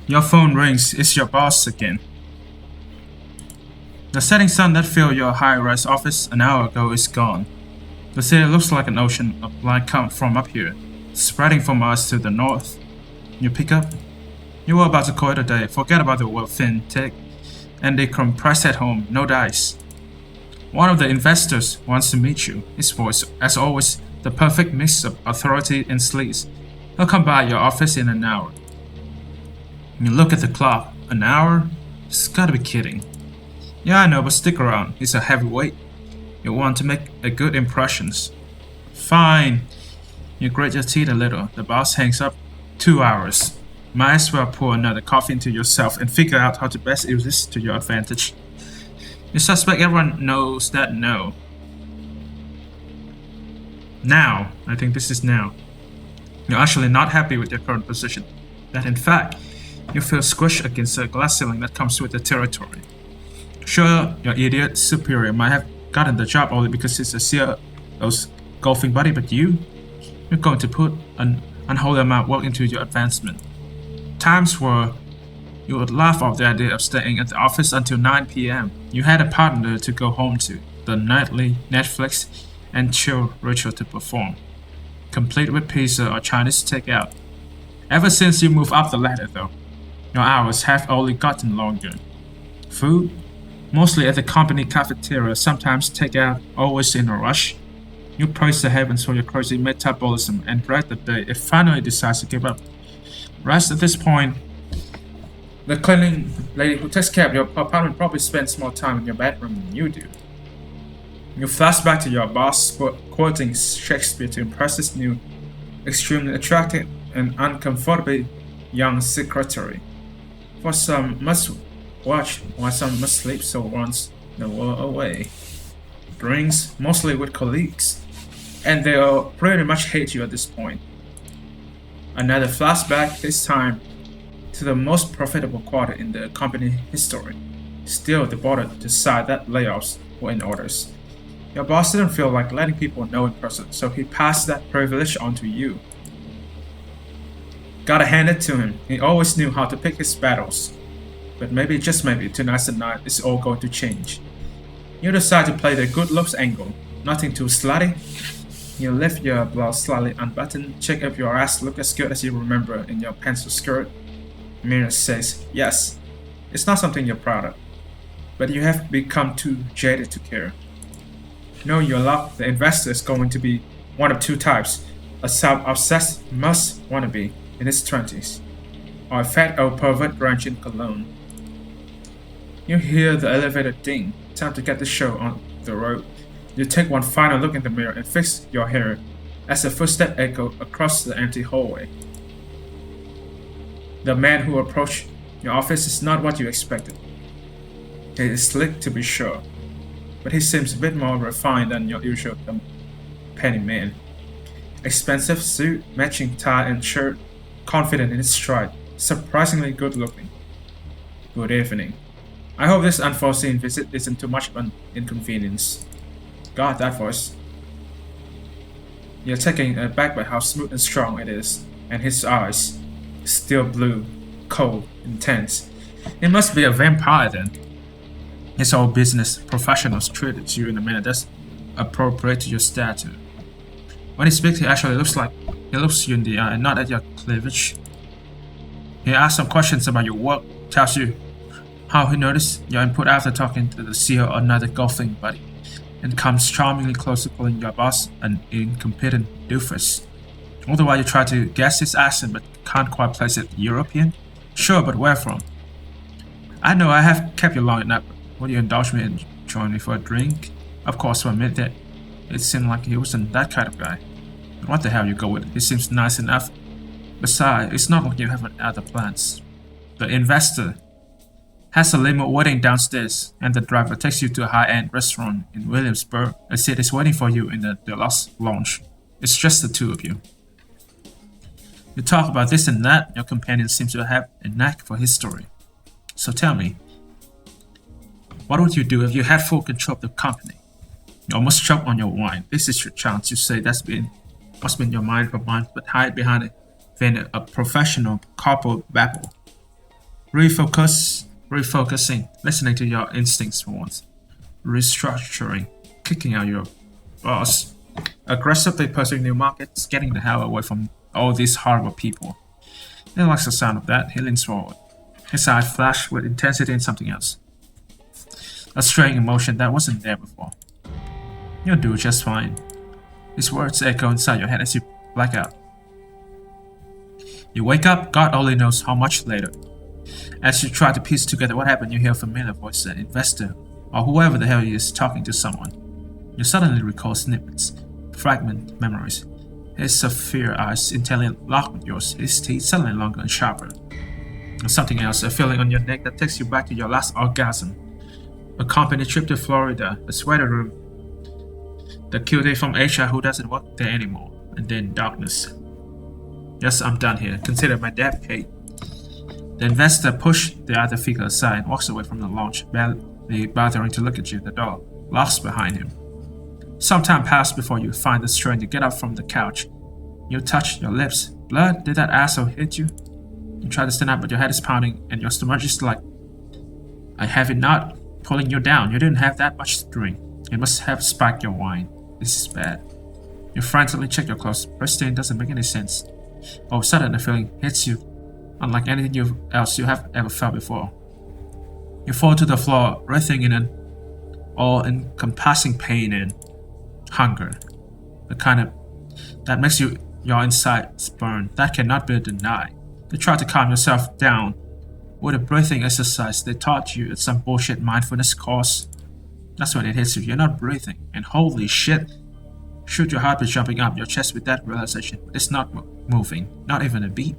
Your phone rings. It's your boss again. The setting sun that filled your high-rise office an hour ago is gone. The city looks like an ocean of light come from up here, spreading from us to the north. You pick up. You were about to call it a day. Forget about the word fintech and the compressed at home, no dice. One of the investors wants to meet you. His voice, as always, the perfect mix of authority and sleaze. He'll come by your office in an hour. You look at the clock. An hour? It's gotta be kidding. Yeah, I know, but stick around. He's a heavyweight. You want to make a good impressions. Fine. You grate your teeth a little. The boss hangs up. 2 hours. Might as well pour another coffee into yourself and figure out how to best use this to your advantage. You suspect everyone knows that no. Now, I think this is now. You're actually not happy with your current position. That in fact, you feel squished against a glass ceiling that comes with the territory. Sure, your idiot superior might have gotten the job only because he's a CEO's golfing buddy, but you're going to put an unholy amount of work into your advancement. Times where you would laugh off the idea of staying at the office until 9 p.m. You had a partner to go home to, the nightly Netflix and chill ritual to perform, complete with pizza or Chinese takeout. Ever since you moved up the ladder though, your hours have only gotten longer. Food? Mostly at the company cafeteria, sometimes takeout, always in a rush. You praise the heavens for your crazy metabolism and dread the day it finally decides to give up. Rest at this point, the cleaning lady who takes care of your apartment probably spends more time in your bedroom than you do. You flash back to your boss quoting Shakespeare to impress his new, extremely attractive and uncomfortably young secretary. For some must watch while some must sleep, so runs the world away. Drinks, mostly with colleagues, and they all pretty much hate you at this point. Another flashback, this time to the most profitable quarter in the company history. Still, the board decided that layoffs were in orders. Your boss didn't feel like letting people know in person, so he passed that privilege on to you. Gotta hand it to him, he always knew how to pick his battles. But maybe, just maybe, tonight's the night is all going to change. You decide to play the good looks angle, nothing too slutty. You lift your blouse slightly unbuttoned, check if your ass looks as good as you remember in your pencil skirt. Mirror says, yes, it's not something you're proud of, but you have become too jaded to care. Know your luck, the investor is going to be one of two types, a self-obsessed must-wannabe in his 20s, or a fat old pervert drenched in cologne. You hear the elevator ding, time to get the show on the road. You take one final look in the mirror and fix your hair as a footstep echo across the empty hallway. The man who approached your office is not what you expected. He is slick to be sure, but he seems a bit more refined than your usual penny man. Expensive suit, matching tie and shirt, confident in his stride, surprisingly good looking. Good evening. I hope this unforeseen visit isn't too much of an inconvenience. God, that voice. You're taken aback by how smooth and strong it is, and his eyes, still blue, cold, intense. It must be a vampire then. It's all business professionals treated you in a manner that's appropriate to your stature. When he speaks, he actually looks you in the eye, not at your cleavage. He asks some questions about your work, tells you how he noticed your input after talking to the CEO or another golfing buddy, and comes charmingly close to calling your boss an incompetent doofus. All the while you try to guess his accent but can't quite place it. European? Sure, but where from? I know I have kept you long enough, but would you indulge me and join me for a drink? Of course, for a minute there, it seemed like he wasn't that kind of guy. But what the hell you go with? He seems nice enough. Besides, it's not like you have other plans. The investor has a limo waiting downstairs, and the driver takes you to a high-end restaurant in Williamsburg. A seat is waiting for you in the deluxe lounge. It's just the two of you. You talk about this and that. Your companion seems to have a knack for history. So tell me, what would you do if you had full control of the company? You almost choke on your wine. This is your chance. You say what's been in your mind for months, but hide behind a professional couple babble. Refocusing, listening to your instincts for once. Restructuring, kicking out your boss. Aggressively pursuing new markets, getting the hell away from all these horrible people. He likes the sound of that. He leans forward. His eyes flash with intensity and something else. A strange emotion that wasn't there before. You'll do just fine. His words echo inside your head as you black out. You wake up, God only knows how much later. As you try to piece together what happened, you hear a familiar voice, an investor, or whoever the hell he is talking to someone. You suddenly recall snippets, fragment memories. His sapphire eyes intently locked with yours, his teeth suddenly longer and sharper. And something else, a feeling on your neck that takes you back to your last orgasm. A company trip to Florida, a sweater room, the cutie from Asia who doesn't work there anymore, and then darkness. Yes, I'm done here. Consider my debt paid. The investor pushed the other figure aside and walks away from the lounge, barely bothering to look at you. The door locks behind him. Some time passed before you find the stranger get up from the couch. You touch your lips. Blood, did that asshole hit you? You try to stand up, but your head is pounding and your stomach is like, I have it not, pulling you down. You didn't have that much to drink. It must have spiked your wine. This is bad. You frantically check your clothes. Pristine doesn't make any sense. All of a sudden, a feeling hits you, unlike anything else you have ever felt before. You fall to the floor, writhing in an all-encompassing pain and hunger. The kind of that makes your insides burn. That cannot be denied. You try to calm yourself down with a breathing exercise they taught you at some bullshit mindfulness course. That's when it hits you. You're not breathing, and holy shit, should your heart be jumping up your chest with that realization? It's not moving, not even a beat.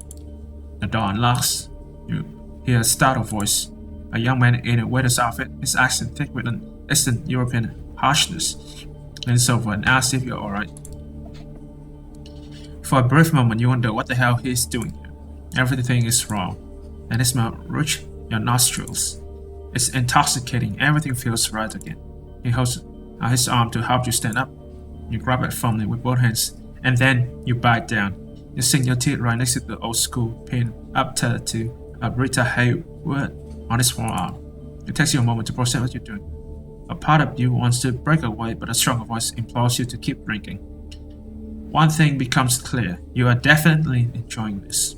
The door unlocks. You hear a startled voice. A young man in a waiter's outfit, his accent thick with an Eastern European harshness, leans over and asks if you're alright. For a brief moment, you wonder what the hell he's doing here. Everything is wrong, and it smells rich in your nostrils. It's intoxicating. Everything feels right again. He holds out his arm to help you stand up. You grab it firmly with both hands, and then you bite down. You sink your teeth right next to the old school pin up tattoo of Rita Hayworth on his forearm. It takes you a moment to process what you're doing. A part of you wants to break away, but a stronger voice implores you to keep drinking. One thing becomes clear. You are definitely enjoying this.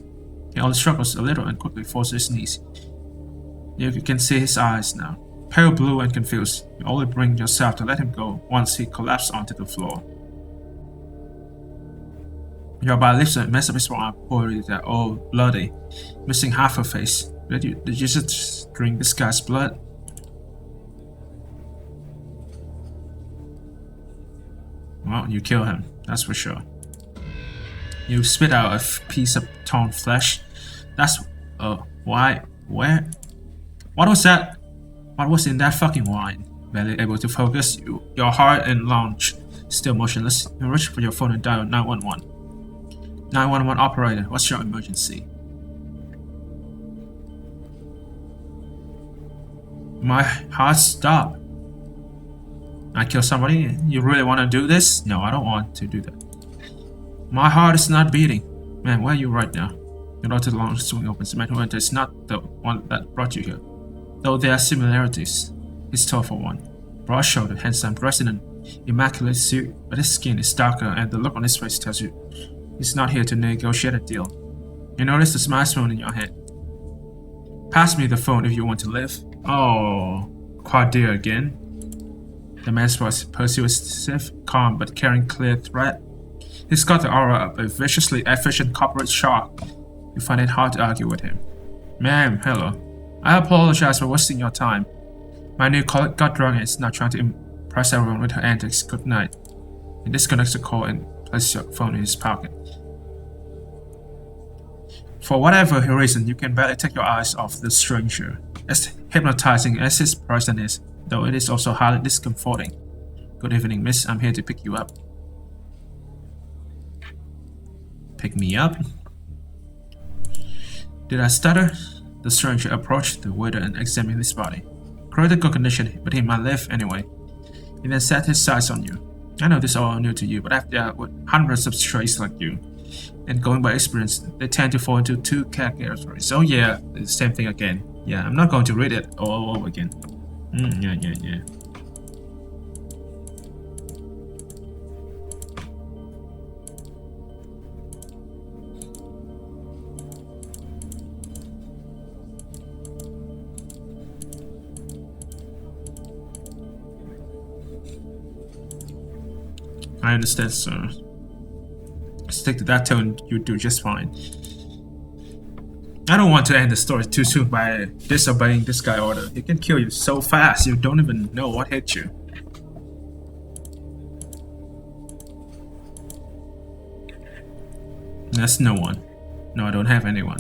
He only struggles a little and quickly falls to his knees. You can see his eyes now, pale blue and confused. You only bring yourself to let him go once he collapses onto the floor. Your body lifts a mess of his forearm, poorly that all bloody, missing half her face. Did you just drink this guy's blood? Well, you kill him, that's for sure. You spit out a piece of torn flesh. That's why? Where? What was that? What was in that fucking wine? Barely able to focus, your heart and lunge still motionless. You reach for your phone and dial 911. 911 operator, what's your emergency? My heart stopped. I killed somebody? You really want to do this? No, I don't want to do that. My heart is not beating. Man, where are you right now? You know to the lounge swing opens. The man who enters is not the one that brought you here. Though there are similarities. He's tall for one. Broad-shouldered, handsome, dressed in an immaculate suit, but his skin is darker and the look on his face tells you he's not here to negotiate a deal. You notice the smartphone in your hand. Pass me the phone if you want to live. Oh, Quadir again. The man's voice, persuasive, calm, but carrying clear threat. He's got the aura of a viciously efficient corporate shark. You find it hard to argue with him. Ma'am, hello. I apologize for wasting your time. My new colleague got drunk and is now trying to impress everyone with her antics. Good night. He disconnects the call and places your phone in his pocket. For whatever reason, you can barely take your eyes off the stranger. As hypnotizing as his presence is, though it is also highly discomforting. Good evening, miss. I'm here to pick you up. Pick me up? Did I stutter? The stranger approached the waiter and examined his body. Critical condition, but he might live anyway. He then set his sights on you. I know this is all new to you, but I've dealt with hundreds of strays like you. And going by experience, they tend to fall into two categories. Oh yeah, the same thing again. Yeah, I'm not going to read it all over again. Yeah. I understand, sir. Stick to that tone, you do just fine. I don't want to end the story too soon by disobeying this guy's order. He can kill you so fast you don't even know what hit you. There's no one. No, I don't have anyone.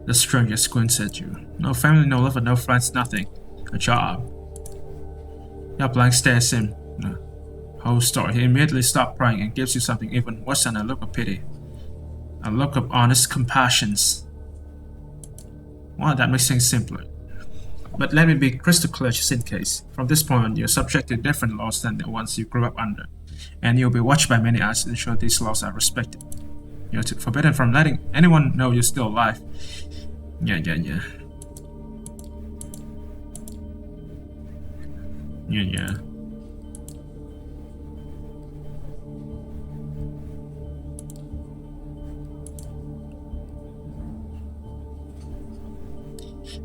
The stranger squints at you. No family, no lover, no friends, nothing. A job. Your blank stares him. The whole story. He immediately stops crying and gives you something even worse than a look of pity. A look of honest compassion. Well, that makes things simpler. But let me be crystal clear just in case. From this point on, you're subject to different laws than the ones you grew up under. And you'll be watched by many eyes to ensure these laws are respected. You're forbidden from letting anyone know you're still alive. Yeah.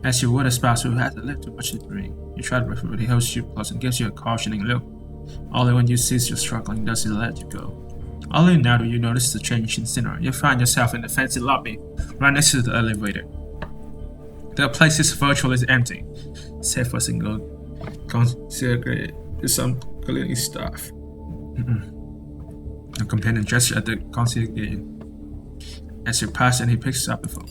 As you would a spouse who has a little too much to drink, you try to refer, but he holds you close and gives you a cautioning look. Only when you cease your struggling does he let you go. Only now do you notice the change in scenery. You find yourself in the fancy lobby, right next to the elevator. The place is virtually empty, save for a single concierge and some cleaning staff. The companion gestures at the concierge as you pass and he picks up the phone.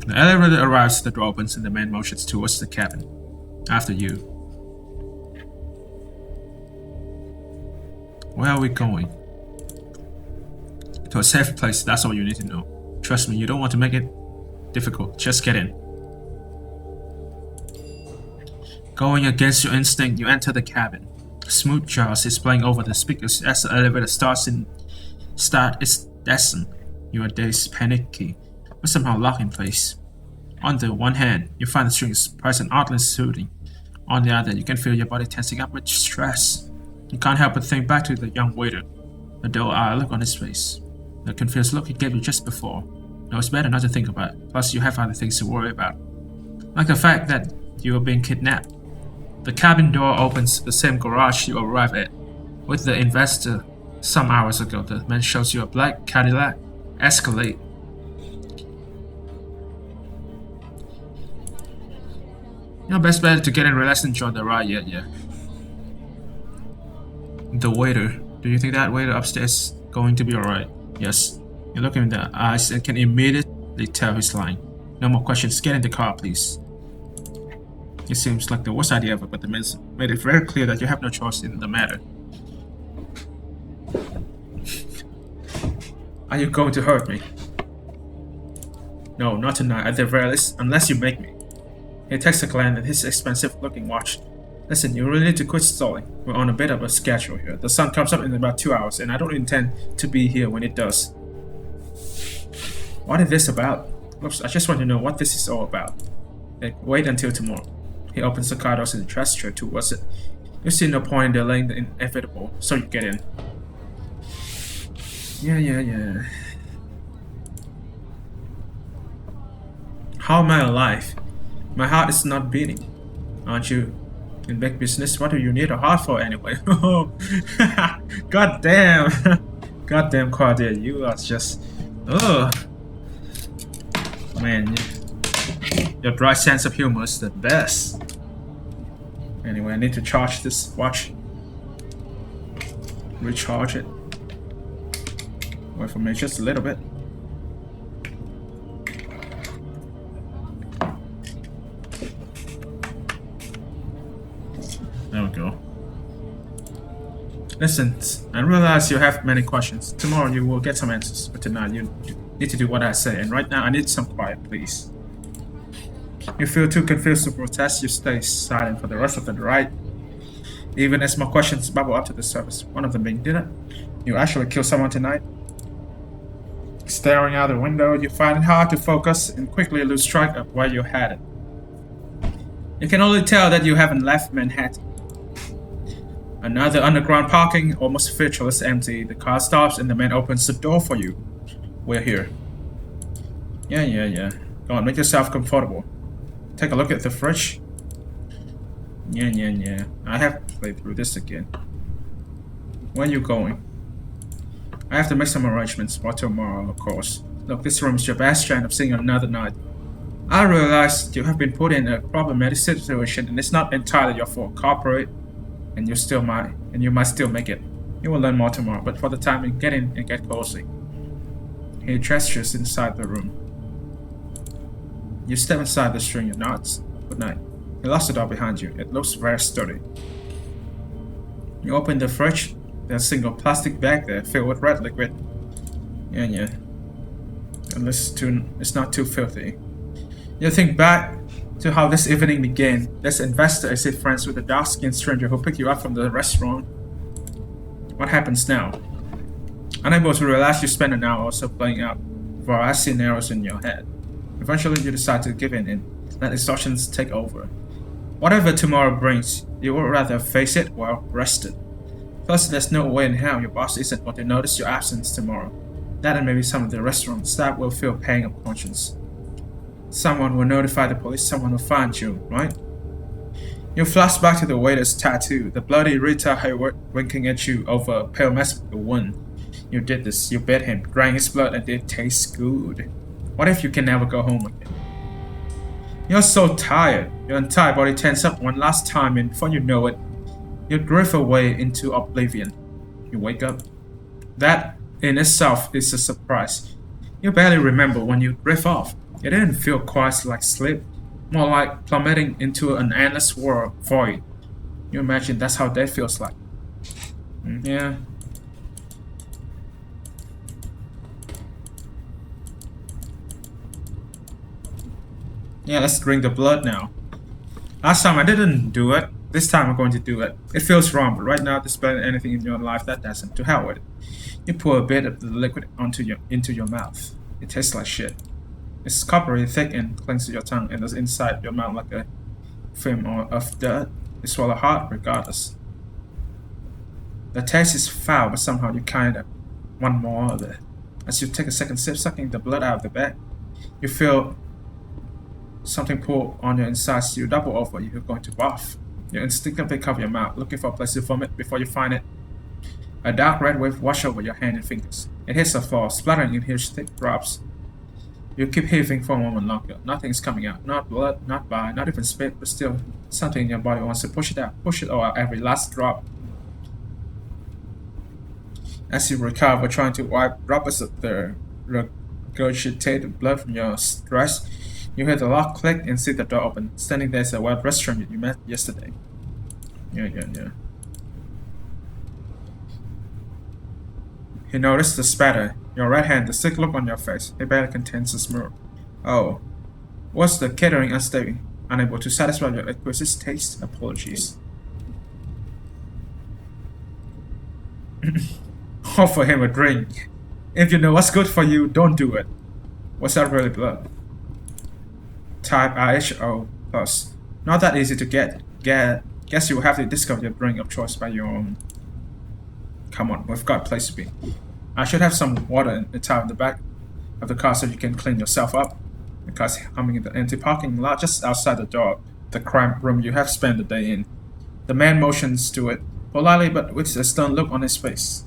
The elevator arrives, the door opens, and the man motions towards the cabin. After you. Where are we going? To a safe place, that's all you need to know. Trust me, you don't want to make it difficult. Just get in. Going against your instinct, you enter the cabin. Smooth jazz is playing over the speakers as the elevator starts its descent. You are dazed, panicky, but somehow locked in place. On the one hand, you find the strings present oddly soothing. On the other, you can feel your body tensing up with stress. You can't help but think back to the young waiter, the dull-eyed look on his face, the confused look he gave you just before. No, it's better not to think about it, plus you have other things to worry about. Like the fact that you are being kidnapped. The cabin door opens the same garage you arrived at. With the investor some hours ago, the man shows you a black Cadillac Escalade. Your best bet to get in, relax, and enjoy the ride. Yeah. The waiter. Do you think that waiter upstairs is going to be alright? Yes. You look him in the eyes and can immediately tell he's lying. No more questions. Get in the car, please. It seems like the worst idea ever, but the man made it very clear that you have no choice in the matter. Are you going to hurt me? No, not tonight, at the very least, unless you make me. He takes a glance at his expensive-looking watch. Listen, you really need to quit stalling. We're on a bit of a schedule here. The sun comes up in about 2 hours, and I don't intend to be here when it does. What is this about? Oops, I just want to know what this is all about. Wait until tomorrow. He opens the car doors and gestures towards it. You see no point in delaying the inevitable, so you get in. Yeah. How am I alive? My heart is not beating. Aren't you in big business? What do you need a heart for anyway? God damn. Goddamn Cordelia, you are just... Ugh. Man, your dry sense of humor is the best. Anyway, I need to charge this watch. Recharge it. Wait for me just a little bit. There we go. Listen, I realize you have many questions. Tomorrow you will get some answers, but tonight you need to do what I say, and right now I need some quiet, please. You feel too confused to protest, you stay silent for the rest of the ride. Even as more questions bubble up to the surface, one of them being, did you actually kill someone tonight? Staring out the window, you find it hard to focus and quickly lose track of where you're headed. You can only tell that you haven't left Manhattan. Another underground parking, almost featureless empty. The car stops and the man opens the door for you. We're here. Yeah. Go on, make yourself comfortable. Take a look at the fridge. Yeah. I have to play through this again. Where are you going? I have to make some arrangements for tomorrow, of course. Look, this room is your best chance of seeing another night. I realize you have been put in a problematic situation and it's not entirely your fault. Cooperate, and you might still make it. You will learn more tomorrow, but for the time being, get in and get cozy. He gestures inside the room. You step inside the string of knots. Good night. He locks the door behind you. It looks very sturdy. You open the fridge. There's a single plastic bag there filled with red liquid. Yeah. And it's not too filthy. You think back to how this evening began. This investor is friends with a dark-skinned stranger who picked you up from the restaurant. What happens now? Unable to relax, you spend an hour or so playing out various scenarios in your head. Eventually, you decide to give in and let exhaustion take over. Whatever tomorrow brings, you would rather face it while rested. Plus, there's no way in hell your boss isn't going to notice your absence tomorrow. That and maybe some of the restaurant staff will feel pain of conscience. Someone will notify the police, someone will find you, right? You flash back to the waiter's tattoo, the bloody Rita Hayward winking at you over a pale mask of the wound. You did this, you bit him, drank his blood, and it tastes good. What if you can never go home again? You're so tired. Your entire body tenses up one last time, and before you know it, you drift away into oblivion. You wake up. That, in itself, is a surprise. You barely remember when you drift off. It didn't feel quite like sleep, more like plummeting into an endless void. You imagine that's how that feels like. Yeah. Yeah, let's drink the blood now. Last time I didn't do it. This time I'm going to do it. It feels wrong, but right now, despite anything in your life that doesn't, to hell with it. You pour a bit of the liquid into your mouth. It tastes like shit. It's coppery, thick, and clings to your tongue, and is inside your mouth like a film of dirt. You swallow hard, regardless. The taste is foul, but somehow you kinda want more of it. As you take a second sip, sucking the blood out of the bag, you feel something pull on your insides. You double over. You're going to barf. You instinctively cover your mouth, looking for a place to vomit before you find it. A dark red wave washes over your hand and fingers. It hits the floor, splattering in huge thick drops. You keep heaving for a moment longer. Nothing's coming out. Not blood, not bile, not even spit, but still something in your body wants to push it out. Push it all out, every last drop. As you recover, trying to wipe droplets of the regurgitated blood from your dress, you hear the lock click and see the door open. Standing there is a wild restaurant you met yesterday. Yeah. You notice the spatter. Your right hand, the sick look on your face. It barely contains a smirk. Oh. Was the catering unstable? Unable to satisfy your exquisite taste? Apologies. Offer him a drink. If you know what's good for you, don't do it. Was that really blood? Type IHO plus. Not that easy to get. Guess you will have to discover your drink of choice by your own. Come on, we've got a place to be. I should have some water in the tub in the back of the car so you can clean yourself up. Because I'm in the empty parking lot just outside the door, the cramped room you have spent the day in. The man motions to it, politely but with a stern look on his face.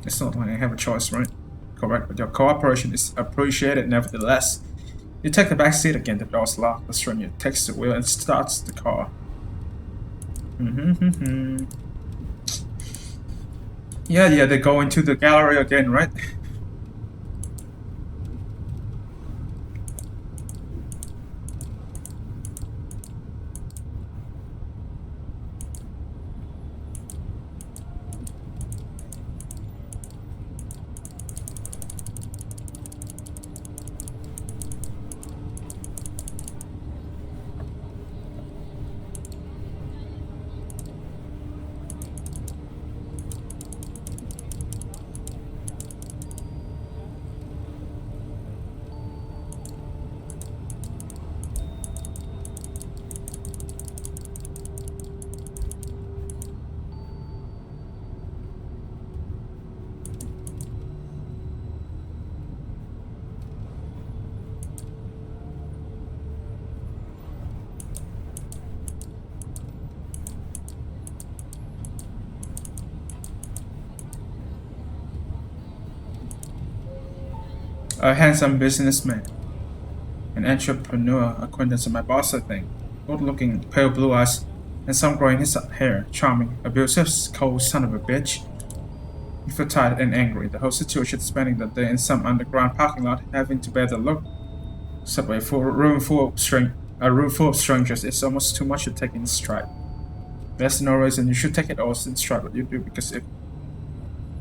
It's not like I have a choice, right? Correct, but your cooperation is appreciated nevertheless. You take the back seat again, the door's locked, the stranger takes the wheel and starts the car. Yeah, they go into the gallery again, right? A handsome businessman, an entrepreneur acquaintance of my boss, I think. Good-looking, pale blue eyes, and some gray in his hair. Charming, abusive, cold son of a bitch. You feel tired and angry. The whole situation spending the day in some underground parking lot, having to bear the look. Subway for a room full of strangers is almost too much to take in stride. There's no reason you should take it all in stride what you do, because if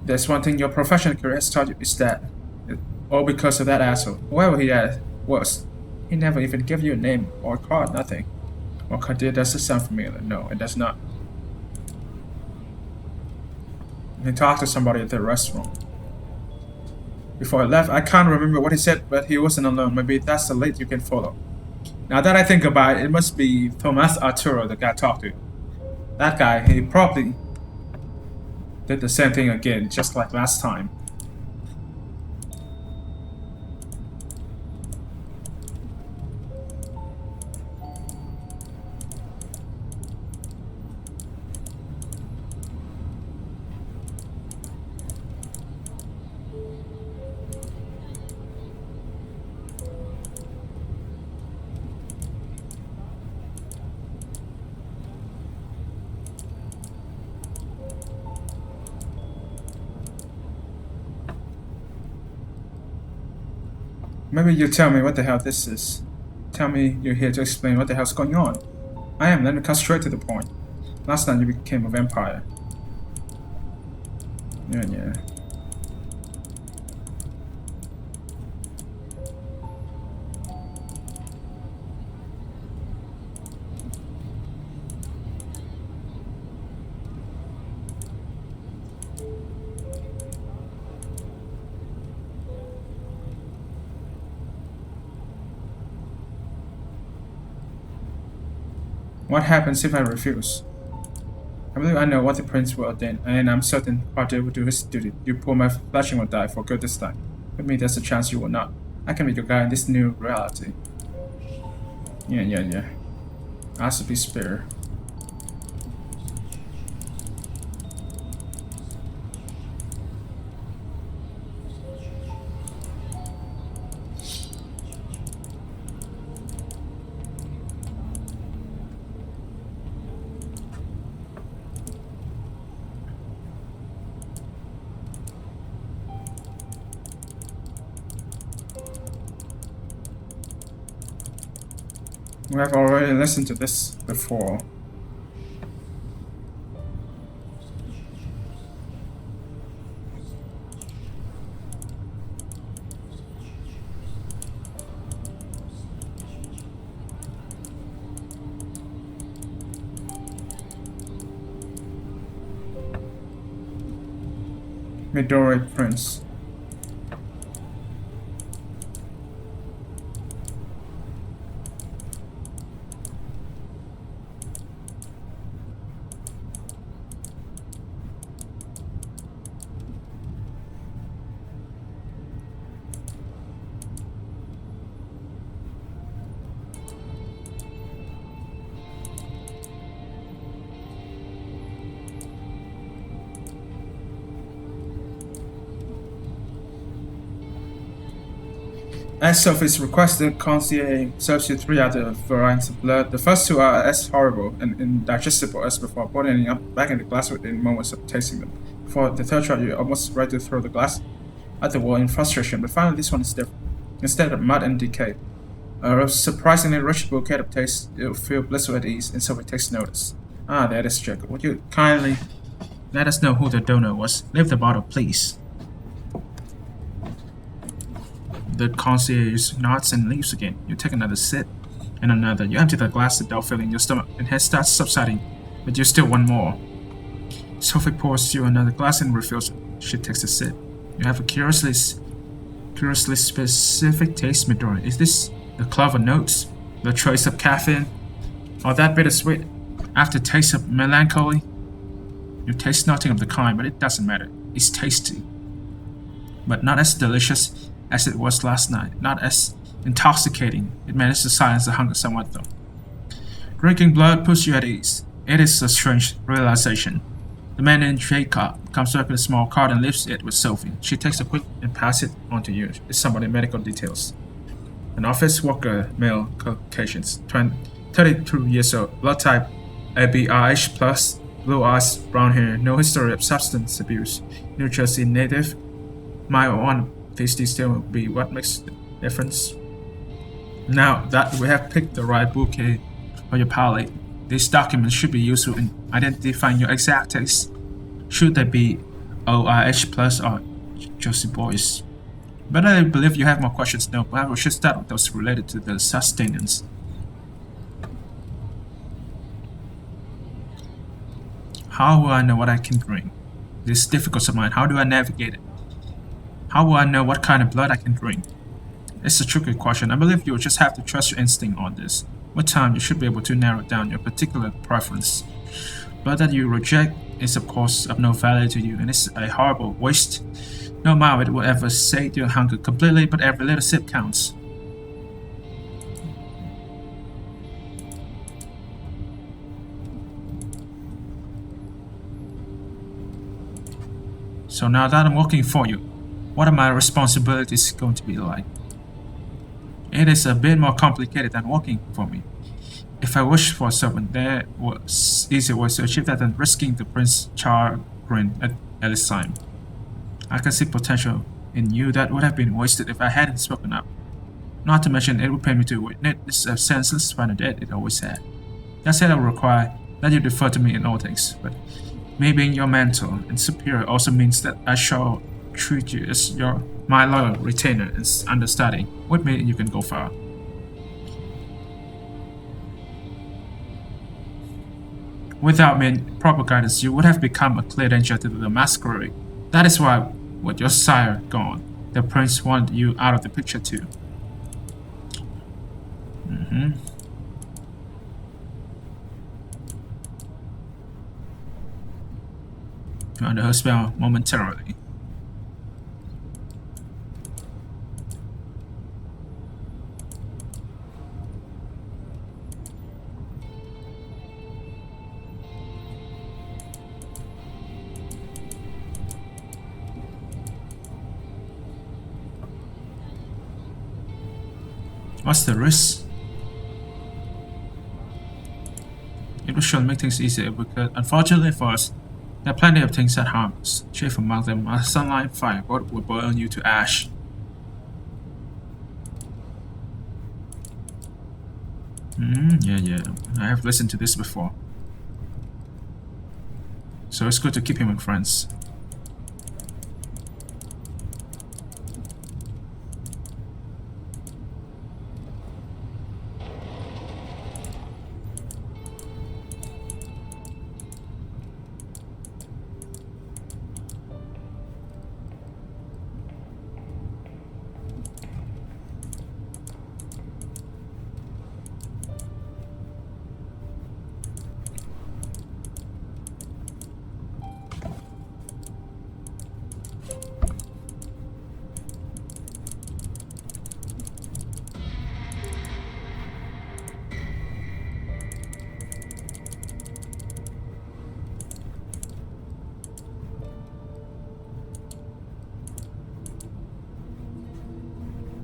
there's one thing your professional career has taught you, is that all because of that asshole. Whoever he was, he never even gave you a name or a card, nothing. Or Kadir, does it sound familiar? No, it does not. He talked to somebody at the restaurant. Before I left, I can't remember what he said, but he wasn't alone. Maybe that's the lead you can follow. Now that I think about it, it must be Thomas Arturo the guy talked to. That guy, he probably did the same thing again, just like last time. Maybe you tell me what the hell this is. Tell me you're here to explain what the hell's going on. I am, let me cut straight to the point. Last night you became a vampire. Yeah. What happens if I refuse? I believe I know what the prince will ordain, and I'm certain Cartier will do his duty. You pull my flashing will die for good this time. With me, there's a chance you will not. I can be your guy in this new reality. Yeah. I should be spared. We have already listened to this before. Midori Prince. As Sophie's requested, concierge serves you 3 other varieties of blood. The first 2 are as horrible and indigestible as before, but ending up back in the glass within moments of tasting them. For the third try, you're almost ready to throw the glass at the wall in frustration, but finally this one is different. Instead of mud and decay, a surprisingly rich bouquet of taste, you'll feel blissful at ease, and Sophie takes notice. Ah, that is Jacob. Would you kindly let us know who the donor was? Leave the bottle, please. The concierge nods and leaves again. You take another sip, and another. You empty the glass, the doubt filling your stomach, and head starts subsiding, but you still want more. Sophie pours you another glass and refills it. She takes a sip. You have a curiously specific taste, Midori. Is this the clover notes, the trace of caffeine, or that bittersweet aftertaste of melancholy? You taste nothing of the kind, but it doesn't matter. It's tasty, but not as delicious as it was last night, not as intoxicating. It managed to silence the hunger somewhat, though. Drinking blood puts you at ease. It is a strange realization. The man in shade cart comes back with a small card and leaves it with Sophie. She takes a quick and passes it on to you. It's somebody medical details. An office worker, male, Caucasian, 32 years old, blood type ABRH plus, blue eyes, brown hair, no history of substance abuse, New Jersey native. My one tasty still will be what makes the difference. Now that we have picked the right bouquet for your palate, these documents should be useful in identifying your exact taste. Should they be ORH plus or Josie boys? But I believe you have more questions now, but we should start with those related to the sustenance. How will I know what I can drink? This is difficult of mine. How do I navigate it? How will I know what kind of blood I can drink? It's a tricky question. I believe you'll just have to trust your instinct on this. With time, you should be able to narrow down your particular preference. Blood that you reject is of course of no value to you, and it's a horrible waste. No amount of it will ever sate your hunger completely, but every little sip counts. So now that I'm working for you, what are my responsibilities going to be like? It is a bit more complicated than working for me. If I wished for a servant, there was easier ways to achieve that than risking the prince's chagrin at this time. I can see potential in you that would have been wasted if I hadn't spoken up. Not to mention, it would pay me to witness a senseless final death it always had. That said, I will require that you defer to me in all things, but me being your mentor and superior also means that I shall treat you as my loyal retainer and understudy. With me, you can go far. Without me and proper guidance, you would have become a clear danger to the Masquerade. That is why, with your sire gone, the prince wanted you out of the picture too. You're under her spell momentarily. What's the risk? It will surely make things easier if we could. Unfortunately for us, there are plenty of things that harm us. Chief among them are sunlight and fire. Both will boil you to ash. Yeah. I have listened to this before. So it's good to keep him with friends.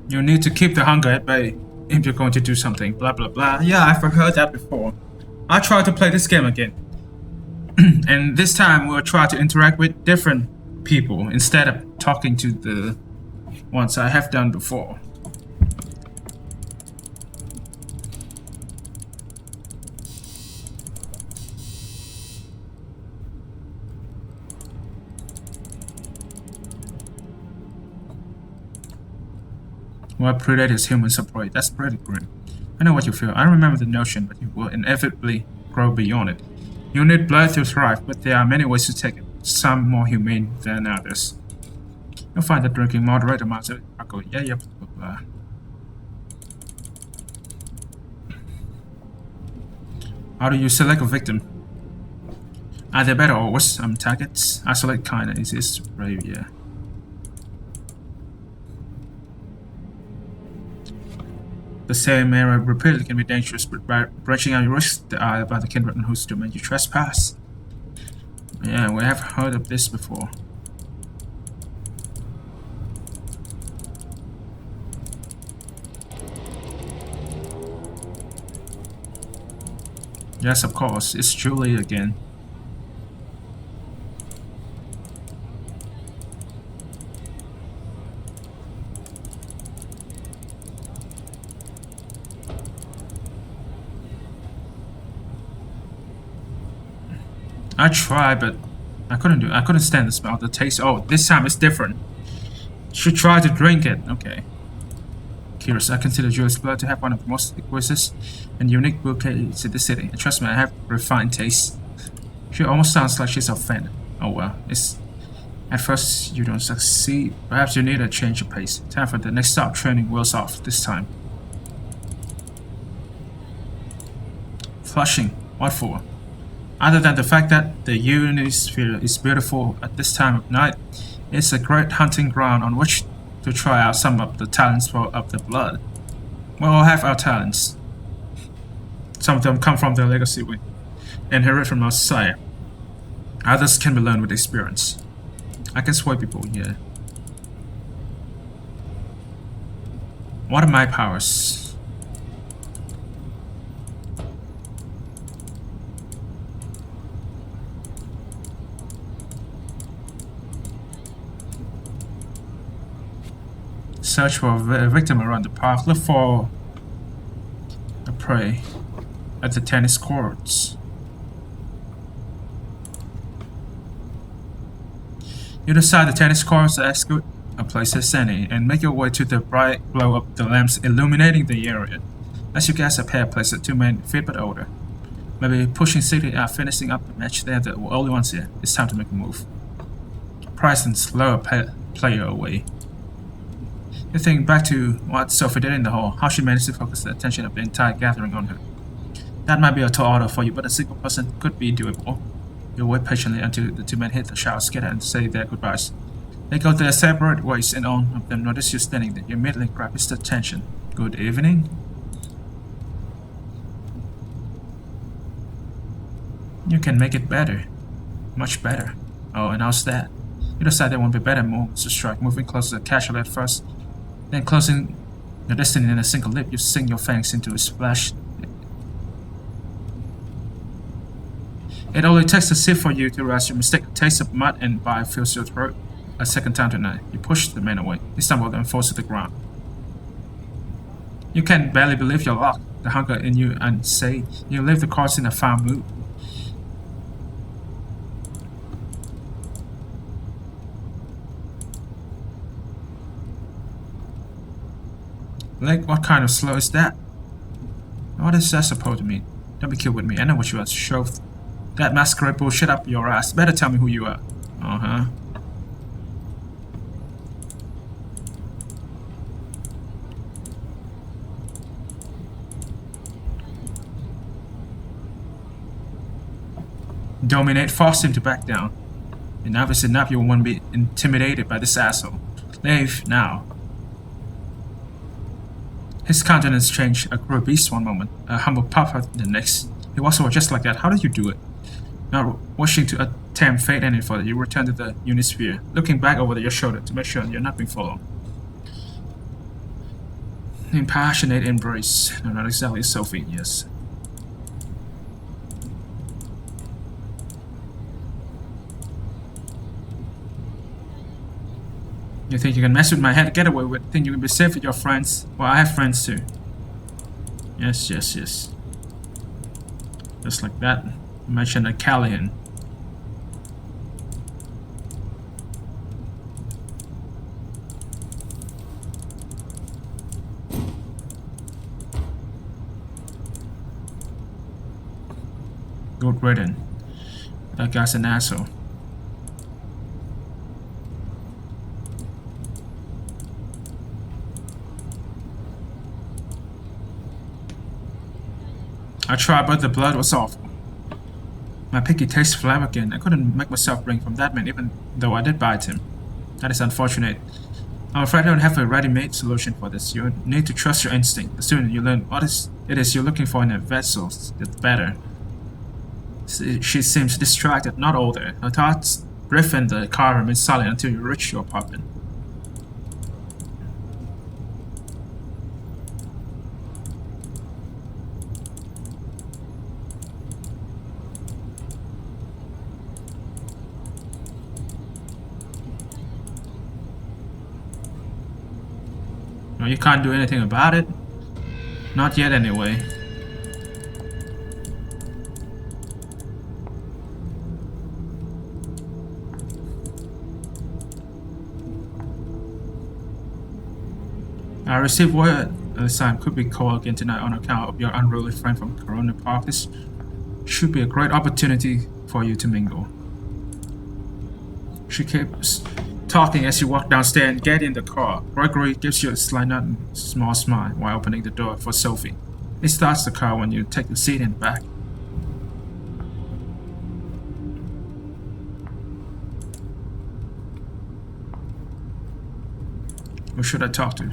You need to keep the hunger at bay if you're going to do something, blah blah blah. Yeah, I've heard that before. I'll try to play this game again. And this time we'll try to interact with different people instead of talking to the ones I have done before. Well, predators humans separate. That's pretty grim. I know what you feel. I remember the notion, but you will inevitably grow beyond it. You need blood to thrive, but there are many ways to take it, some more humane than others. You'll find that drinking moderate amounts of alcohol, blah blah blah. How do you select a victim? Either better or worse, targets. Isolate kinda easiest to brave, yeah. The same area repeatedly can be dangerous, but by branching out, you risk the eye by the kindred and whose domain you trespass. Yeah, we have heard of this before. Yes, of course. It's Julie again. I tried, but I couldn't do it. I couldn't stand the smell, the taste. Oh, this time it's different. Should try to drink it. Okay. Curious, I consider Julie's blood to have one of the most exquisite and unique bouquets in the city. And trust me, I have refined taste. She almost sounds like she's offended. Oh well, it's... At first, you don't succeed. Perhaps you need a change of pace. Time for the next stop. Training wheels off this time. Flushing. What for? Other than the fact that the Unisphere is beautiful at this time of night, it's a great hunting ground on which to try out some of the talents of the blood. We all have our talents. Some of them come from the legacy we inherit from our sire. Others can be learned with experience. I can sway people, yeah. What are my powers? Search for a victim around the park. Look for a prey at the tennis courts. You decide the tennis courts are as good a place as any, and make your way to the bright glow of the lamps illuminating the area. As you guess a pair places two men fit but older. Maybe pushing City out, finishing up the match. They're the only ones here. It's time to make a move. Price and slow a player away. You think back to what Sophie did in the hall, how she managed to focus the attention of the entire gathering on her. That might be a tall order for you, but a single person could be doable. You wait patiently until the two men hit the shower scatter and say their goodbyes. They go their separate ways, and one of them notice you standing there. You immediately grab his attention. Good evening. You can make it better. Much better. Oh, and how's that? You decide there won't be better moves to strike, moving closer casually at first, then closing your destiny in a single leap. You sink your fangs into his flesh. It only takes a sip for you to realize you mistake the taste of mud and bile fills your throat. A second time tonight, you push the man away. He stumbled and falls to the ground. You can barely believe your luck. The hunger in you and say you leave the cards in a foul mood. Like, what kind of slow is that? What is that supposed to mean? Don't be cute with me. I know what you are. Shove that masquerade bullshit up your ass. Better tell me who you are. Uh-huh. Dominate, force him to back down. And obviously enough, you won't be intimidated by this asshole. Leave now. His countenance changed, a great beast one moment, a humble pup the next. He was just like that. How did you do it? Not wishing to attempt fate any further, you return to the Unisphere, looking back over your shoulder to make sure you're not being followed. In passionate embrace. No, not exactly Sophie, yes. You think you can mess with my head, get away with it, think you can be safe with your friends? Well, I have friends too. Yes, yes, yes. Just like that. Mention a Callahan. Good written. That guy's an asshole. I tried, but the blood was awful. My picky taste flamed again. I couldn't make myself drink from that man, even though I did bite him. That is unfortunate. I'm afraid I don't have a ready-made solution for this. You need to trust your instinct. The sooner you learn what it is you're looking for in a vessel, the better. She seems distracted, not older. Her thoughts drift in the car remain silent until you reach your apartment. No, you can't do anything about it. Not yet, anyway. I received word Alessandro could be called again tonight on account of your unruly friend from Corona Park. This should be a great opportunity for you to mingle. She keeps talking as you walk downstairs and get in the car. Gregory gives you a slight nod and small smile while opening the door for Sophie. He starts the car when you take the seat in the back. Who should I talk to?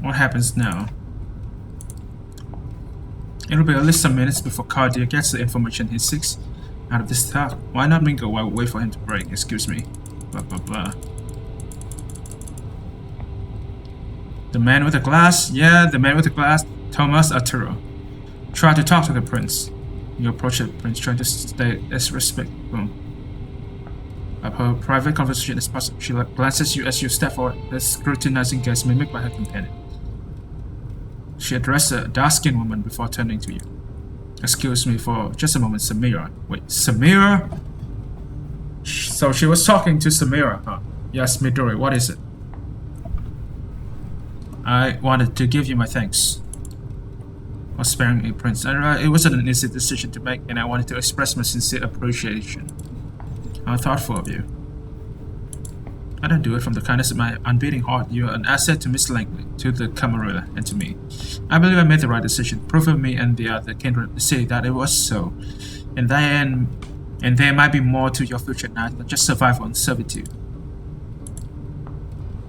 What happens now? It'll be at least some minutes before Cardia gets the information he seeks out of this talk. Why not mingle while we wait for him to break? Excuse me. Blah blah blah. The man with the glass? Yeah, the man with the glass. Thomas Arturo. Try to talk to the prince. You approach the prince, trying to stay as respectful. Of her private conversation is possible. She glances you as you step forward, the scrutinizing gaze mimicked by her companion. She addressed a dark-skinned woman before turning to you. Excuse me for just a moment, Samira. Wait, Samira? So she was talking to Samira, huh? Yes, Midori, what is it? I wanted to give you my thanks for sparing me, Prince. It wasn't an easy decision to make, and I wanted to express my sincere appreciation. How thoughtful of you. I don't do it from the kindness of my unbeating heart. You are an asset to Miss Langley, to the Camarilla, and to me. I believe I made the right decision. Proof of me and the other kindred say that it was so. And there might be more to your future night than just survival and servitude.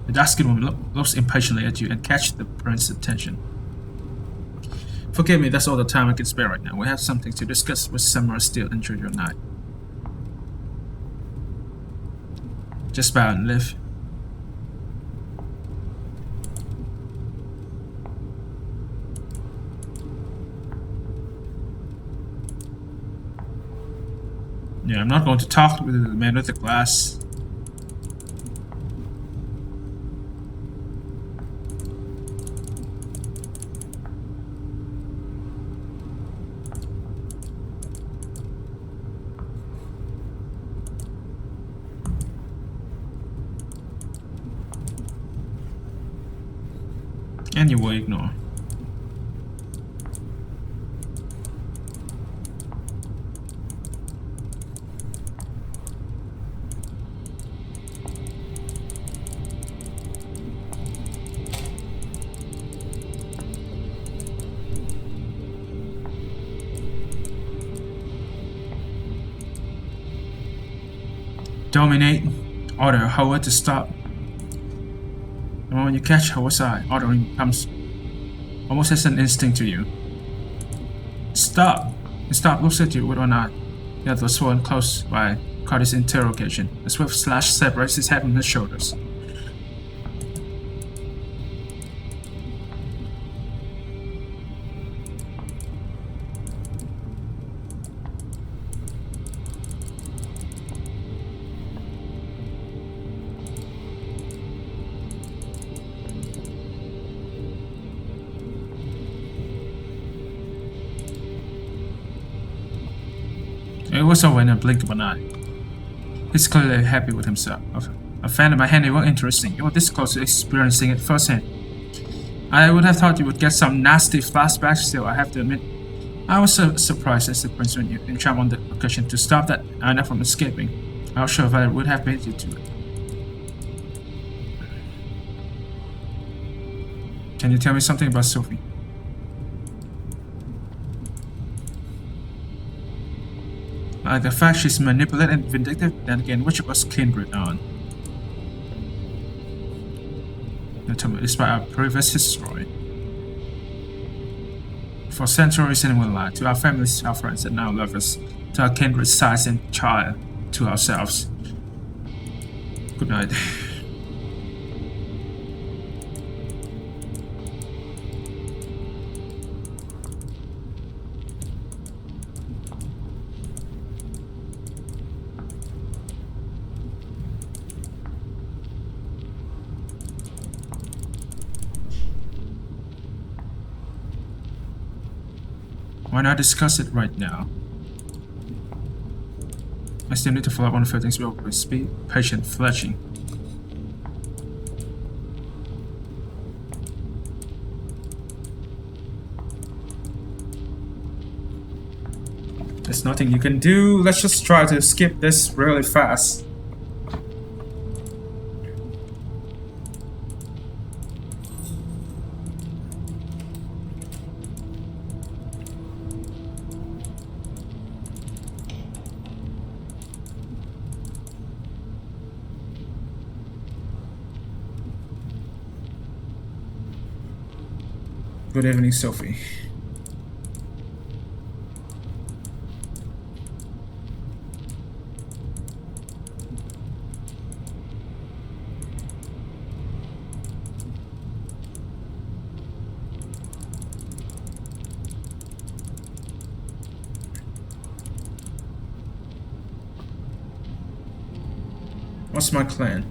The dark-skinned woman looks impatiently at you and catches the prince's attention. Forgive me, that's all the time I can spare right now. We have something to discuss with Samara still. Enjoy your night. Just bow and live. Yeah, I'm not going to talk with the man with the glass. And you will ignore. Dominate. Order Howard to stop. And when you catch Howard's eye, ordering becomes almost as an instinct to you. Stop! He stops, looks at you with one eye. The other swollen close by Cardi's interrogation. A swift slash separates his head from his shoulders. It was over in a blink of an eye. He's clearly happy with himself. I found my handiwork interesting. You were this close to experiencing it firsthand. I would have thought you would get some nasty flashbacks still, I have to admit. I was so surprised as the prince when you jumped on the occasion to stop that Anna from escaping. I was sure that it would have made you do it. Can you tell me something about Sophie? Like the fact she's manipulative and vindictive, then again, which of us kindred on? Despite our previous history. For centuries anyone lied to our families, our friends, and our lovers, to our kindred size and child, to ourselves. Good night. Why not discuss it right now? I still need to follow up on a few things real quick. Speed, patient, fletching. There's nothing you can do. Let's just try to skip this really fast. Good evening, Sophie. What's my clan?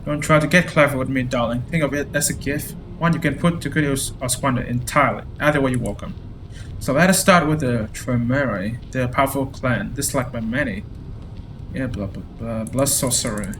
Don't try to get clever with me, darling. Think of it as a gift, one you can put to good use or squander entirely. Either way, you're welcome. So let us start with the Camarilla, the powerful clan, disliked by many. Yeah, blah blah blah. Blood sorcerer.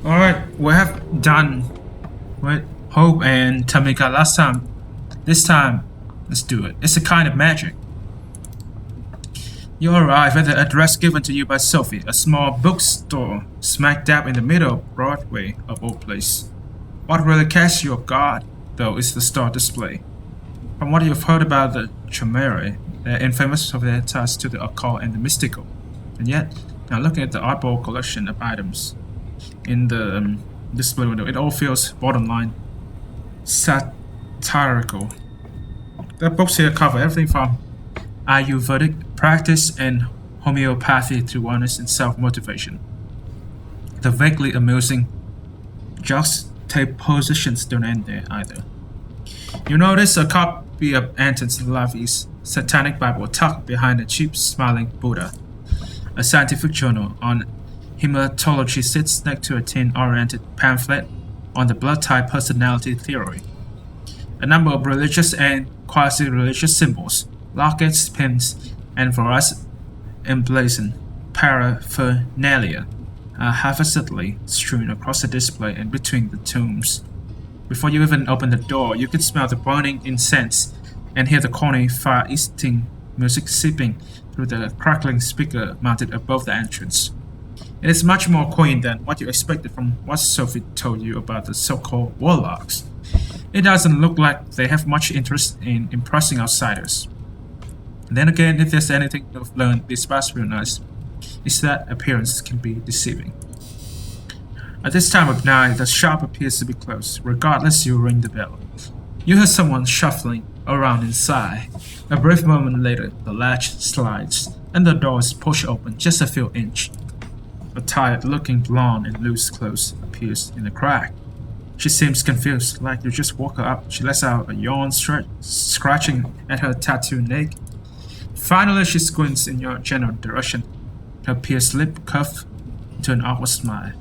Alright, we have done with Hope and Tamika last time. This time, let's do it. It's a kind of magic. You arrive at the address given to you by Sophie, a small bookstore smack dab in the middle of Broadway of all place. What really catches you off guard, though, is the store display. From what you've heard about the Camarilla, they're infamous for their ties to the occult and the mystical. And yet, now looking at the oddball collection of items in the display window, it all feels borderline satirical. The books here cover everything from Ayurvedic practice and homeopathy to wellness and self-motivation. The vaguely amusing juxtapositions don't end there either. You notice a copy of Anton LaVey's Satanic Bible tucked behind a cheap smiling Buddha. A scientific journal on hematology sits next to a tin-oriented pamphlet on the blood-type personality theory. A number of religious and quasi-religious symbols, lockets, pins, and various emblazoned paraphernalia are haphazardly strewn across the display and between the tombs. Before you even open the door, you can smell the burning incense and hear the corny Far Eastern music seeping through the crackling speaker mounted above the entrance. It is much more quaint than what you expected from what Sophie told you about the so-called warlocks. It doesn't look like they have much interest in impressing outsiders. Then again, if there's anything we've learned these past few nights, is that appearances can be deceiving. At this time of night, the shop appears to be closed. Regardless, you ring the bell. You hear someone shuffling around inside. A brief moment later, the latch slides, and the door is pushed open just a few inches. A tired-looking blonde in loose clothes appears in the crack. She seems confused, like you just woke her up. She lets out a yawn, scratching at her tattooed neck. Finally, she squints in your general direction. Her pierced lip curved into an awkward smile.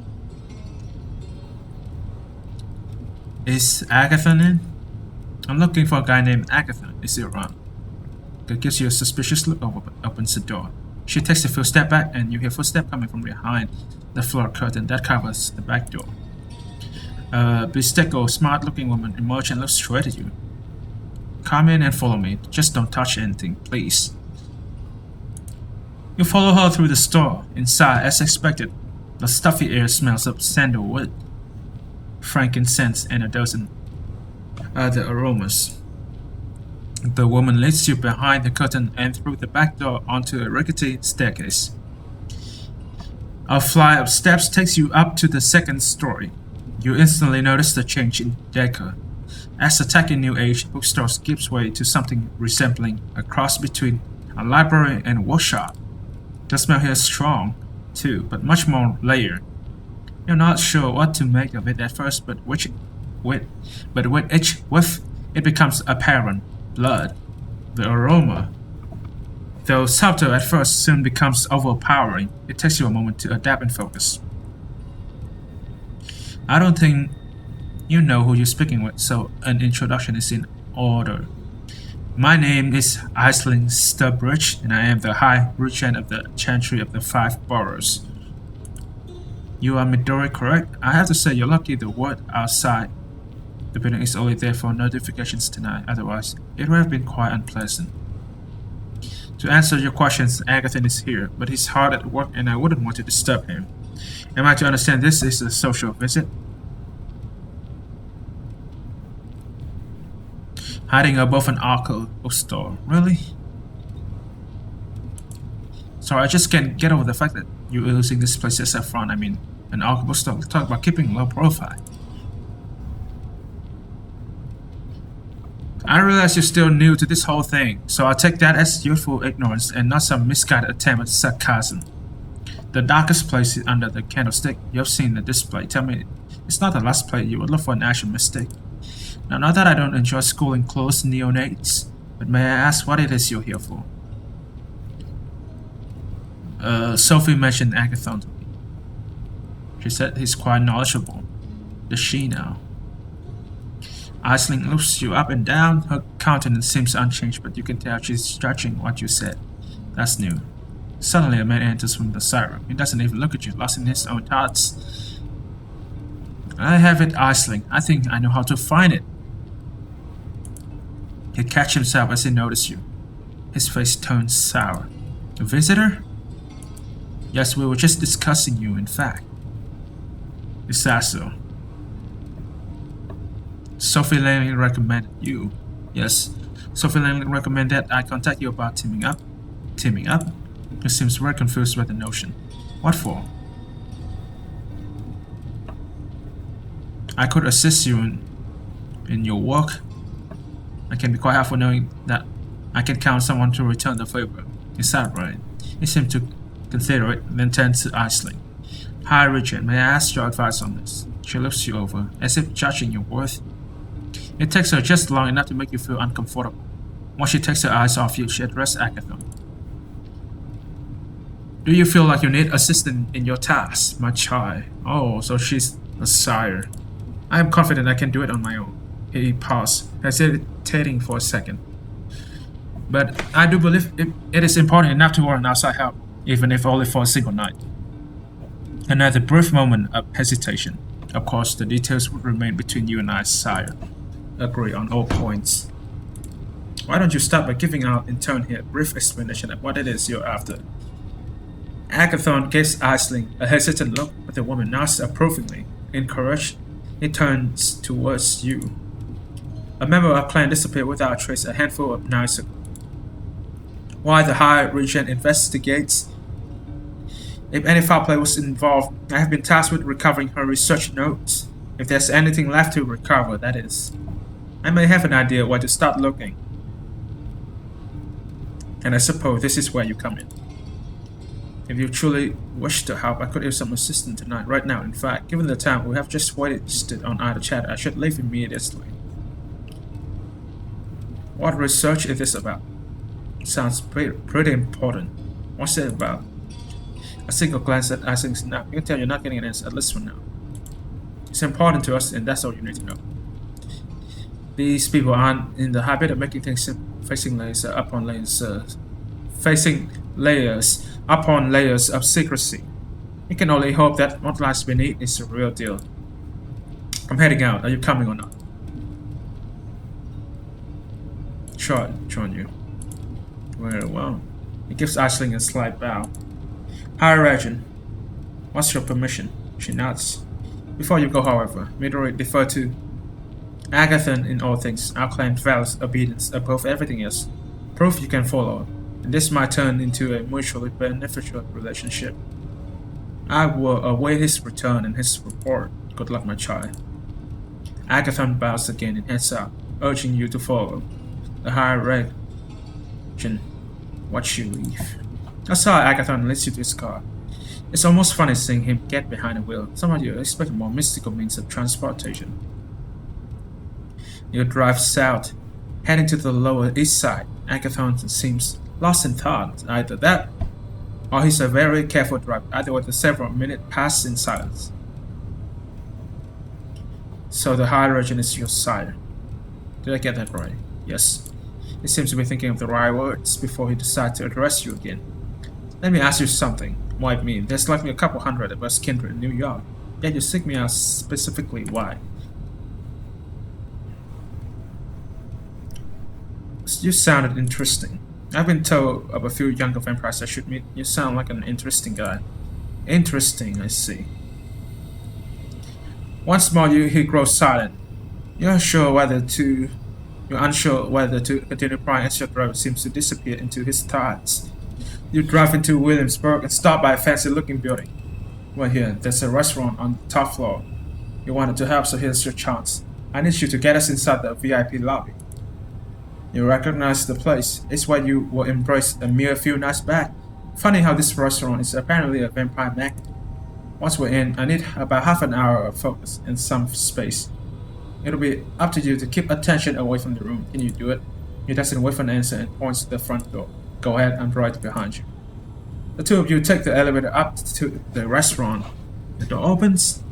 Is Agathon in? I'm looking for a guy named Agathon. Is he around? Girl gives you a suspicious look over, opens the door. She takes a few steps back and you hear footsteps coming from behind the floor curtain that covers the back door. A bespectacled, smart-looking woman emerges and looks straight at you. Come in and follow me. Just don't touch anything, please. You follow her through the store. Inside, as expected, the stuffy air smells of sandalwood, frankincense, and a dozen other aromas. The woman leads you behind the curtain and through the back door onto a rickety staircase. A flight of steps takes you up to the second story. You instantly notice the change in decor, as the tacky New Age bookstore gives way to something resembling a cross between a library and a workshop. The smell here is strong, too, but much more layered. You're not sure what to make of it at first, but with each whiff, it becomes apparent. Blood. The aroma, though subtle at first, soon becomes overpowering. It takes you a moment to adapt and focus. I don't think you know who you're speaking with, so an introduction is in order. My name is Aisling Stubbridge, and I am the High Regent of the Chantry of the Five Boroughs. You are Midori, correct? I have to say you're lucky the word outside the building is only there for notifications tonight, otherwise it would have been quite unpleasant. To answer your questions, Agathon is here, but he's hard at work and I wouldn't want to disturb him. Am I to understand this is a social visit? Hiding above an alcove bookstore, really? Sorry, I just can't get over the fact that you're using this place as a front. I mean, an alcove bookstore. Talk about keeping low profile. I realize you're still new to this whole thing, so I take that as youthful ignorance and not some misguided attempt at sarcasm. The darkest place is under the candlestick. You've seen the display. Tell me, it's not the last place you would look for an actual mistake. Now, not that I don't enjoy schooling close neonates, but may I ask what it is you're here for? Sophie mentioned Agathon to me. She said he's quite knowledgeable. Does she now? Aisling looks you up and down. Her countenance seems unchanged, but you can tell she's judging what you said. That's new. Suddenly a man enters from the side room. He doesn't even look at you, lost in his own thoughts. I have it, Aisling. I think I know how to find it. He catches himself as he notices you. His face turns sour. A visitor? Yes, we were just discussing you, in fact. Is that so? Sophie Langley recommended you. Yes, Sophie Langley recommended I contact you about teaming up. Teaming up? He seems very confused by the notion. What for? I could assist you in your work. I can be quite helpful knowing that I can count someone to return the favor. Is that right? He seemed to consider it, then turned to Aisling. Hi, Richard. May I ask your advice on this? She looks you over, as if judging your worth. It takes her just long enough to make you feel uncomfortable. Once she takes her eyes off you, she addressed Agathon. Do you feel like you need assistance in your task, my child? Oh, so she's a sire. I am confident I can do it on my own. He paused, hesitating for a second. But I do believe it is important enough to warrant outside help, even if only for a single night. Another brief moment of hesitation. Of course, the details would remain between you and I, sire. Agree on all points. Why don't you start by giving out in turn here a brief explanation of what it is you're after? Agathon gives Aisling a hesitant look, but the woman nods approvingly. Encouraged, he turns towards you. A member of our clan disappeared without a trace a handful of nights ago. While the High Regent investigates if any foul play was involved, I have been tasked with recovering her research notes. If there's anything left to recover, that is. I may have an idea where to start looking. And I suppose this is where you come in. If you truly wish to help, I could use some assistance tonight, right now. In fact, given the time we have just wasted on idle chat, I should leave immediately. What research is this about? Sounds pretty important. What's it about? A single glance at Isaac's snap. You can tell you're not getting an answer, at least for now. It's important to us, and that's all you need to know. These people aren't in the habit of making things simple, facing layers upon layers of secrecy. You can only hope that what lies beneath is the real deal. I'm heading out. Are you coming or not? Sure, join you. Very well. He gives Aisling a slight bow. Hi, Regent. What's your permission? She nods. Before you go, however, Midori defer to Agathon in all things. Our clan values obedience above everything else. Proof you can follow, and this might turn into a mutually beneficial relationship. I will await his return and his report. Good luck, my child. Agathon bows again and heads out, urging you to follow. The High Regent watch you leave. That's how Agathon leads you to his car. It's almost funny seeing him get behind the wheel. Somehow you expect a more mystical means of transportation. You drive south, heading to the Lower East Side. Agathon seems lost in thought. Either that, or he's a very careful driver. Either way, the several minutes pass in silence. So the High Regent is your sire. Did I get that right? Yes. He seems to be thinking of the right words before he decides to address you again. Let me ask you something. Why me? There's likely a couple hundred of us kindred in New York. Yet you seek me out specifically. Why? You sounded interesting. I've been told of a few younger vampires I should meet. You sound like an interesting guy. Interesting, I see. Once more, he grows silent. You're unsure whether to continue prying as your driver seems to disappear into his thoughts. You drive into Williamsburg and stop by a fancy-looking building. Well, here, there's a restaurant on the top floor. You wanted to help, so here's your chance. I need you to get us inside the VIP lobby. You recognize the place. It's where you were embraced a mere few nights back. Funny how this restaurant is apparently a vampire magnet. Once we're in, I need about half an hour of focus and some space. It'll be up to you to keep attention away from the room. Can you do it? He doesn't wait for an answer and points to the front door. Go ahead, I'm right behind you. The two of you take the elevator up to the restaurant. The door opens,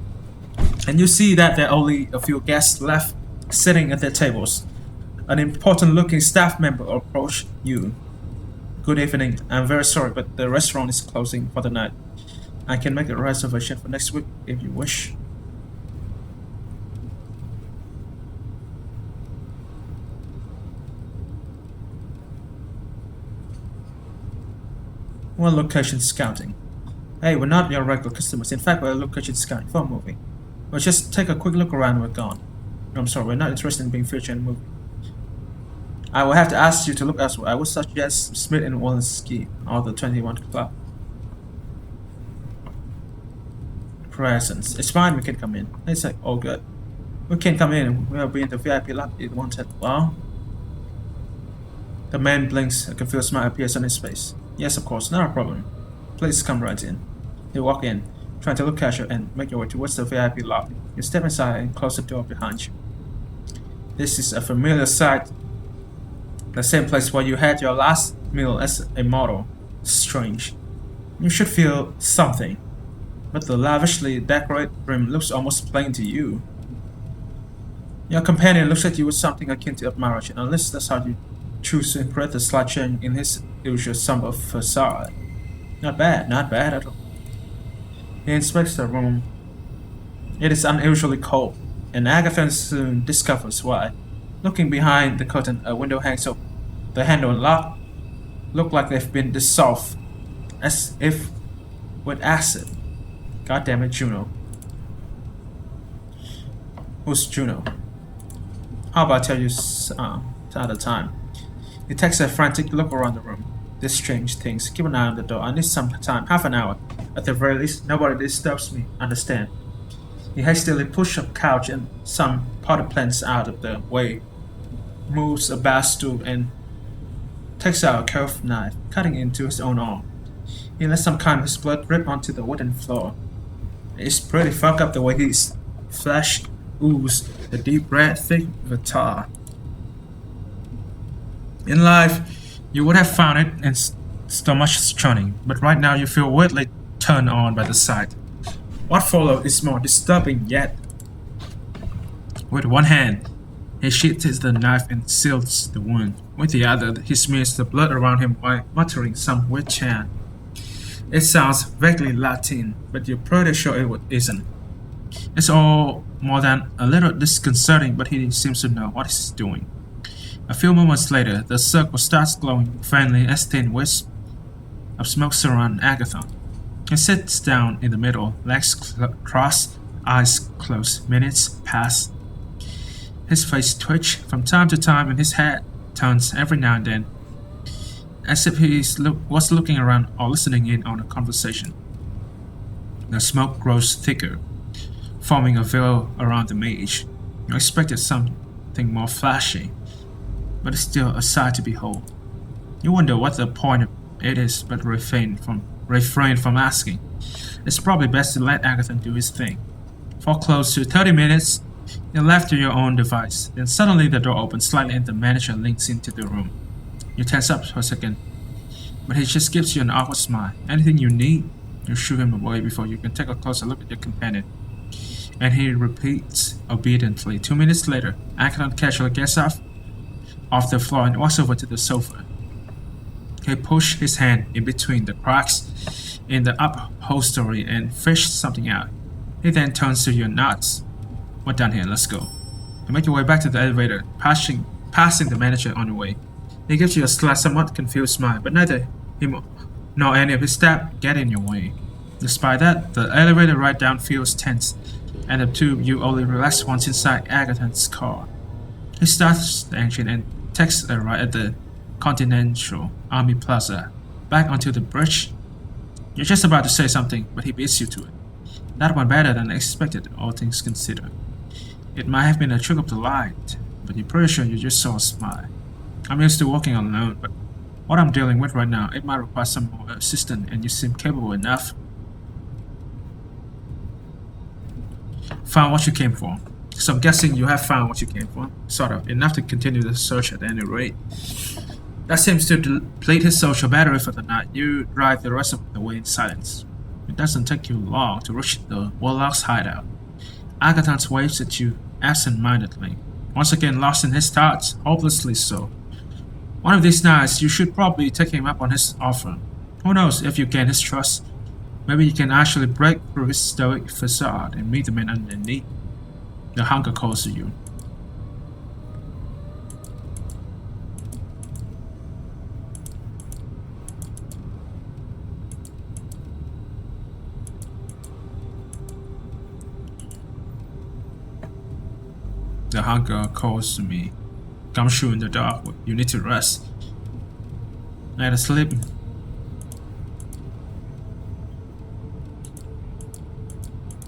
and you see that there are only a few guests left sitting at their tables. An important-looking staff member approaches you. Good evening. I'm very sorry, but the restaurant is closing for the night. I can make a reservation for next week if you wish. We're location scouting. Hey, we're not your regular customers. In fact, we're location scouting for a movie. We'll just take a quick look around and we're gone. I'm sorry, we're not interested in being featured in a movie. I will have to ask you to look elsewhere. I would suggest Smith and Walensky or the 21 Club. Presents. It's fine, we can come in. It's like, all good. We can come in. We'll be in the VIP lobby if you wanted. Well, the man blinks. A confused smile appears on his face. Yes, of course, not a problem. Please come right in. You walk in, trying to look casual and make your way towards the VIP lobby. You step inside and close the door behind you. This is a familiar sight. The same place where you had your last meal as a model. Strange. You should feel something. But the lavishly decorated room looks almost plain to you. Your companion looks at you with something akin to admiration, unless that's how you choose to interpret the slight change in his usual somber facade. Not bad at all. He inspects the room. It is unusually cold, and Agathon soon discovers why. Looking behind the curtain, a window hangs open. The handle and lock look like they've been dissolved, as if with acid. God damn it, Juno. Who's Juno? How about I tell you another time? He takes a frantic look around the room. These strange things. Keep an eye on the door. I need some time. Half an hour. At the very least, nobody disturbs me. Understand? He hastily pushed a couch and some potted plants out of the way, moves a bar stool, and takes out a curved knife, cutting into his own arm. He lets some kind of his blood drip onto the wooden floor. It's pretty fucked up the way his flesh oozes the deep red thick with tar. In life, you would have found it in stomach churning, but right now you feel weirdly turned on by the sight. What followed is more disturbing yet. With one hand, he sheathes the knife and seals the wound. With the other, he smears the blood around him while muttering some weird chant. It sounds vaguely Latin, but you're pretty sure it isn't. It's all more than a little disconcerting, but he seems to know what he's doing. A few moments later, the circle starts glowing faintly as thin wisps of smoke surround Agathon. He sits down in the middle, legs crossed, eyes closed. Minutes pass. His face twitches from time to time and his head turns every now and then, as if he was looking around or listening in on a conversation. The smoke grows thicker, forming a veil around the mage. You expected something more flashy, but it's still a sight to behold. You wonder what the point of it is, but refrain from asking. It's probably best to let Agathon do his thing. For close to 30 minutes, you're left to your own device. Then suddenly the door opens slightly and the manager leans into the room. You tense up for a second, but he just gives you an awkward smile. Anything you need, you shoo him away before you can take a closer look at your companion. And he repeats obediently. 2 minutes later, Agathon casually gets off the floor and walks over to the sofa. He pushes his hand in between the cracks in the upholstery and fishes something out. He then turns to you and nods. We're done here, let's go. You make your way back to the elevator, passing the manager on your way. He gives you a somewhat confused smile, but neither him nor any of his staff get in your way. Despite that, the elevator ride down feels tense, and the two of you only relax once inside Agathon's car. He starts the engine and takes a ride at the Continental Army Plaza, back onto the bridge. You're just about to say something, but he beats you to it. That went better than expected, all things considered. It might have been a trick of the light, but you're pretty sure you just saw a smile. I'm used to walking alone, but what I'm dealing with right now, it might require some more assistance, and you seem capable enough. Found what you came for. So I'm guessing you have found what you came for. Sort of. Enough to continue the search at any rate. That seems to deplete his social battery for the night. You drive the rest of the way in silence. It doesn't take you long to reach the warlock's hideout. Agathon waves at you absent-mindedly, once again lost in his thoughts, hopelessly so. One of these nights, you should probably take him up on his offer. Who knows, if you gain his trust, maybe you can actually break through his stoic facade and meet the man underneath. The hunger calls to you. The hunger calls to me. Gumshoe in the dark, you need to rest. I had a sleep